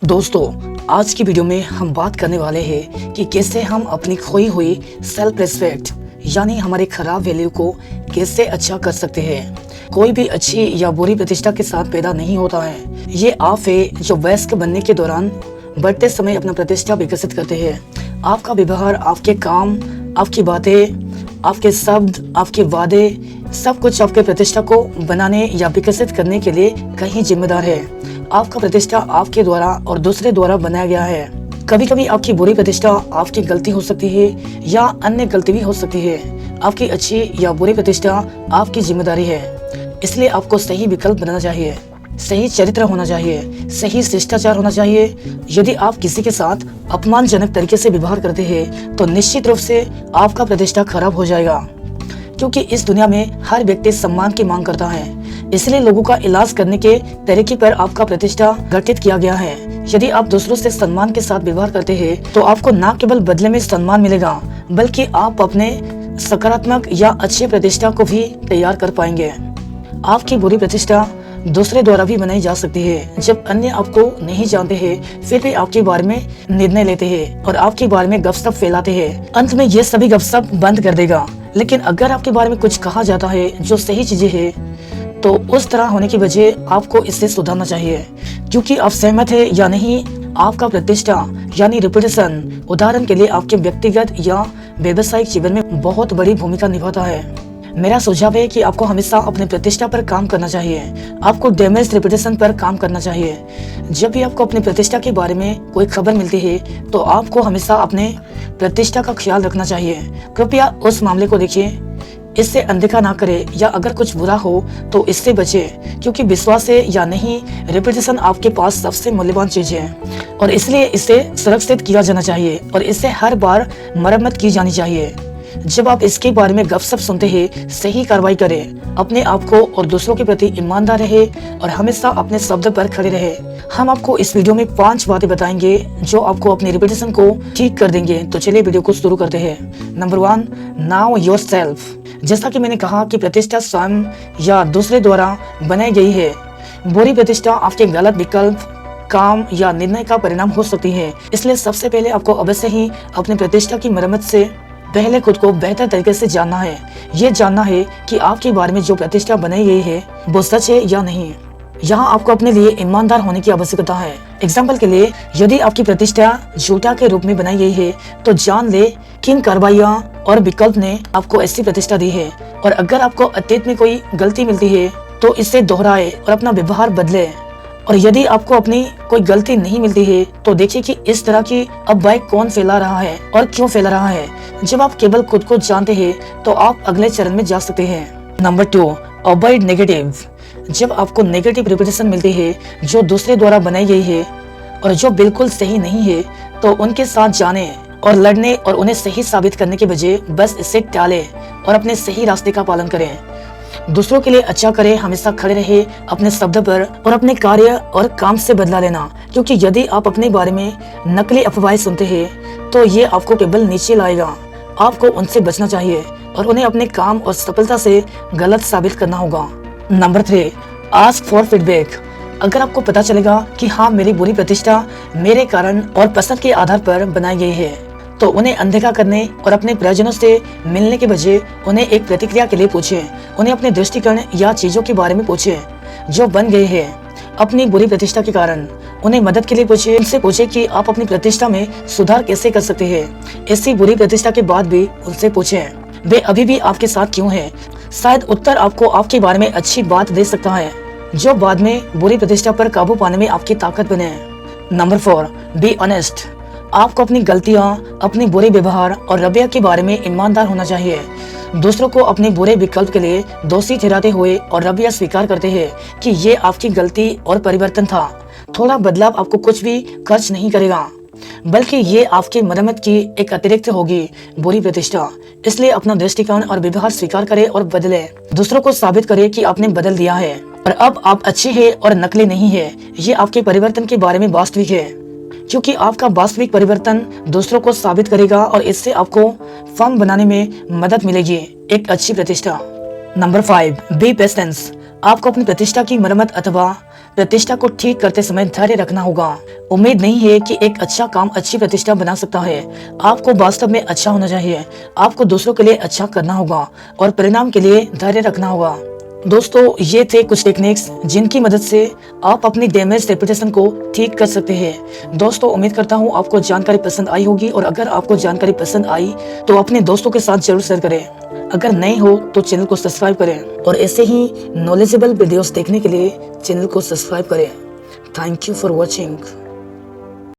दोस्तों, आज की वीडियो में हम बात करने वाले हैं कि कैसे हम अपनी खोई हुई सेल्फ रिस्पेक्ट यानी हमारे खराब वैल्यू को कैसे अच्छा कर सकते हैं। कोई भी अच्छी या बुरी प्रतिष्ठा के साथ पैदा नहीं होता है। ये आप है जो वयस्क बनने के दौरान बढ़ते समय अपना प्रतिष्ठा विकसित करते हैं। आपका व्यवहार, आपके काम, आपकी बातें, आपके शब्द, आपके वादे, सब कुछ आपके प्रतिष्ठा को बनाने या विकसित करने के लिए कहीं जिम्मेदार है। आपका प्रतिष्ठा आपके द्वारा और दूसरे द्वारा बनाया गया है। कभी कभी आपकी बुरी प्रतिष्ठा आपकी गलती हो सकती है या अन्य गलती भी हो सकती है। आपकी अच्छी या बुरी प्रतिष्ठा आपकी जिम्मेदारी है। इसलिए आपको सही विकल्प बनाना चाहिए, सही चरित्र होना चाहिए, सही शिष्टाचार होना चाहिए। यदि आप किसी के साथ अपमानजनक तरीके से व्यवहार करते हैं तो निश्चित रूप से आपका प्रतिष्ठा खराब हो जाएगा, क्योंकि इस दुनिया में हर व्यक्ति सम्मान की मांग करता है। इसलिए लोगों का इलाज करने के तरीके पर आपका प्रतिष्ठा गठित किया गया है। यदि आप दूसरों से सम्मान के साथ व्यवहार करते हैं तो आपको न केवल बदले में सम्मान मिलेगा, बल्कि आप अपने सकारात्मक या अच्छे प्रतिष्ठा को भी तैयार कर पाएंगे। आपकी बुरी प्रतिष्ठा दूसरे द्वारा भी बनाई जा सकती है। जब अन्य आपको नहीं जानते हैं फिर भी आपके बारे में निर्णय लेते हैं और आपके बारे में गपशप फैलाते हैं। अंत में ये सभी गपशप बंद कर देगा। लेकिन अगर आपके बारे में कुछ कहा जाता है जो सही चीजें हैं तो उस तरह होने की वजह आपको इससे सुधारना चाहिए, क्योंकि आप सहमत है या नहीं। आपका प्रतिष्ठा यानी रेपुटेशन उदाहरण के लिए आपके व्यक्तिगत या व्यवसायिक जीवन में बहुत बड़ी भूमिका निभाता है। मेरा सुझाव है कि आपको हमेशा अपने प्रतिष्ठा पर काम करना चाहिए। आपको डैमेज रेपुटेशन पर काम करना चाहिए। जब भी आपको अपनी प्रतिष्ठा के बारे में कोई खबर मिलती है तो आपको हमेशा अपने प्रतिष्ठा का ख्याल रखना चाहिए। कृपया उस मामले को देखिए, इससे अनदेखा ना करे, या अगर कुछ बुरा हो तो इससे बचे, क्योंकि विश्वास है या नहीं रेपुटेशन आपके पास सबसे मूल्यवान चीज है और इसलिए इसे सुरक्षित किया जाना चाहिए और इससे हर बार मरम्मत की जानी चाहिए। जब आप इसके बारे में गपशप सुनते हैं, सही कार्रवाई करें, अपने आप को और दूसरों के प्रति ईमानदार रहे और हमेशा अपने शब्द पर खड़े रहे। हम आपको इस वीडियो में 5 बातें बताएंगे जो आपको अपनी रेपुटेशन को ठीक कर देंगे। तो चलिए वीडियो को शुरू करते हैं। Number 1, now yourself. जैसा कि मैंने कहा कि प्रतिष्ठा स्वयं या दूसरे द्वारा बनाई गई है। बुरी प्रतिष्ठा आपके गलत विकल्प, काम या निर्णय का परिणाम हो सकती है। इसलिए सबसे पहले आपको अवश्य ही अपनी प्रतिष्ठा की मरम्मत से पहले खुद को बेहतर तरीके से जानना है। ये जानना है कि आपके बारे में जो प्रतिष्ठा बनाई गई है वो सच है या नहीं। यहाँ आपको अपने लिए ईमानदार होने की आवश्यकता है। एग्जाम्पल के लिए, यदि आपकी प्रतिष्ठा झूठा के रूप में बनाई गई है तो जान ले किन कार्रवाइयाँ और विकल्प ने आपको ऐसी प्रतिष्ठा दी है। और अगर आपको अतीत में कोई गलती मिलती है तो इसे दोहराए और अपना व्यवहार बदले। और यदि आपको अपनी कोई गलती नहीं मिलती है तो देखिए कि इस तरह की अफवाहें कौन फैला रहा है और क्यों फैला रहा है। जब आप केवल खुद को जानते हैं तो आप अगले चरण में जा सकते हैं। Number 2, avoid negative. जब आपको नेगेटिव रेपुटेशन मिलती है जो दूसरे द्वारा बनाई गई है और जो बिल्कुल सही नहीं है तो उनके साथ जाने और लड़ने और उन्हें सही साबित करने के बजाय बस इसे टालें और अपने सही रास्ते का पालन करें। दूसरों के लिए अच्छा करें, हमेशा खड़े रहे अपने शब्द पर और अपने कार्य और काम से बदला लेना, क्योंकि यदि आप अपने बारे में नकली अफवाहें सुनते हैं तो ये आपको केवल नीचे लाएगा। आपको उनसे बचना चाहिए और उन्हें अपने काम और सफलता से गलत साबित करना होगा। Number 3, ask for feedback. अगर आपको पता चलेगा कि हाँ, मेरी बुरी प्रतिष्ठा मेरे कारण और पसंद के आधार पर बनाई गई है तो उन्हें अनदेखा करने और अपने परिजनों से मिलने के बजाय उन्हें एक प्रतिक्रिया के लिए पूछें। उन्हें अपने दृष्टिकोण या चीजों के बारे में पूछें जो बन गए हैं अपनी बुरी प्रतिष्ठा के कारण। उन्हें मदद के लिए पूछें। उनसे पूछें कि आप अपनी प्रतिष्ठा में सुधार कैसे कर सकते हैं। ऐसी बुरी प्रतिष्ठा के बाद भी उनसे पूछें वे अभी भी आपके साथ क्यों हैं। शायद उत्तर आपको आपके बारे में अच्छी बात दे सकता है जो बाद में बुरी प्रतिष्ठा पर काबू पाने में आपकी ताकत बने। Number 4, be honest. आपको अपनी गलतियां, अपनी बुरे व्यवहार और रवैया के बारे में ईमानदार होना चाहिए। दूसरों को अपने बुरे विकल्प के लिए दोषी ठहराते हुए और रवैया स्वीकार करते हैं कि ये आपकी गलती और परिवर्तन था। थोड़ा बदलाव आपको कुछ भी खर्च नहीं करेगा, बल्कि ये आपकी मरम्मत की एक अतिरिक्त होगी बुरी प्रतिष्ठा। इसलिए अपना दृष्टिकोण और व्यवहार स्वीकार करें और बदले। दूसरों को साबित करें कि आपने बदल दिया है और अब आप अच्छे हैं और नकली नहीं है। ये आपके परिवर्तन के बारे में वास्तविक है, क्योंकि आपका वास्तविक परिवर्तन दूसरों को साबित करेगा और इससे आपको फर्म बनाने में मदद मिलेगी, एक अच्छी प्रतिष्ठा। Number 5, B patience. आपको अपनी प्रतिष्ठा की मरम्मत अथवा प्रतिष्ठा को ठीक करते समय धैर्य रखना होगा। उम्मीद नहीं है कि एक अच्छा काम अच्छी प्रतिष्ठा बना सकता है। आपको वास्तव में अच्छा होना चाहिए। आपको दूसरों के लिए अच्छा करना होगा और परिणाम के लिए धैर्य रखना होगा। दोस्तों, ये थे कुछ टेक्निक्स जिनकी मदद से आप अपनी डैमेज रेपुटेशन को ठीक कर सकते हैं। दोस्तों, उम्मीद करता हूँ आपको जानकारी पसंद आई होगी, और अगर आपको जानकारी पसंद आई तो अपने दोस्तों के साथ जरूर शेयर करें। अगर नए हो तो चैनल को सब्सक्राइब करें और ऐसे ही नॉलेजेबल वीडियोस देखने के लिए चैनल को सब्सक्राइब करें। Thank you for watching.